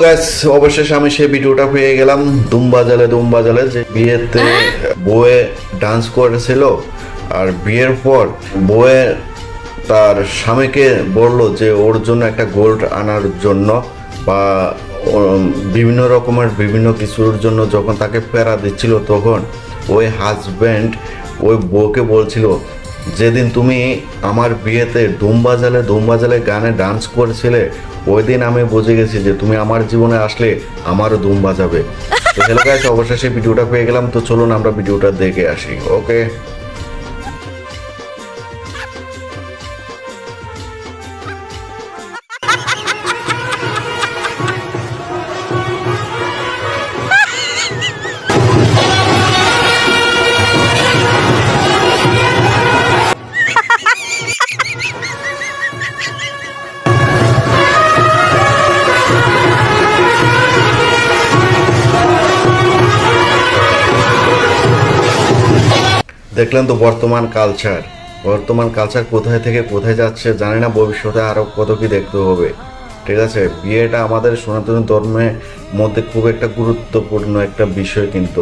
Guys, অবশেষে আমি সেই ভিডিওটা পেয়ে গেলাম। দুম্বা জালে যে বিয়েতে বউয়ে ডান্স করেছিল, আর বিয়ের পর বউয়ে তার স্বামীকে বললো যে ওর জন্য একটা গোল্ড আনার জন্য বা বিভিন্ন রকমের বিভিন্ন কিছুর জন্য যখন তাকে প্যারা দিচ্ছিল, তখন ওই হাজব্যান্ড ওই বউকে বলছিল, যেদিন তুমি আমার বিয়েতে দুম্বা জালে গানে ডান্স করেছিলে, ওই দিন আমি বুঝে গেছি যে তুমি আমার জীবনে আসলে আমারও দুম বাজাবে। তো হ্যালো গাইস, অবশেষে ভিডিওটা পেয়ে গেলাম। তো চলুন আমরা ভিডিওটা দেখে আসি। ওকে, দেখলেন তো বর্তমান কালচার কোথায় থেকে কোথায় যাচ্ছে জানি না, ভবিষ্যতে আরও কত কি দেখতে হবে। ঠিক আছে, বিয়েটা আমাদের সনাতন ধর্মের মধ্যে খুব একটা গুরুত্বপূর্ণ একটা বিষয়, কিন্তু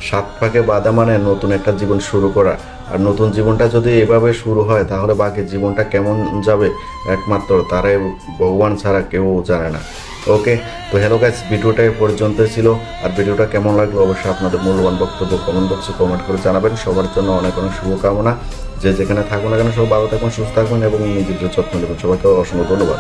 সাত পাকে বাধা মানে নতুন একটা জীবন শুরু করা। আর নতুন জীবনটা যদি এভাবে শুরু হয়, তাহলে বাকি জীবনটা কেমন যাবে একমাত্র তারাই, ভগবান ছাড়া কেউ জানে না। ওকে, তো হ্যালো গাইস, ভিডিওটা এ পর্যন্ত ছিল। আর ভিডিওটা কেমন লাগলো অবশ্যই আপনাদের মূল্যবান বক্তব্য কমেন্ট বক্সে কমেন্ট করে জানাবেন। সবার জন্য অনেক অনেক শুভকামনা। যে যেখানে থাকুন না কেন, সব ভালো থাকুন, সুস্থ থাকুন এবং নিজের যত্ন নেবেন। সবাইকে অসংখ্য ধন্যবাদ।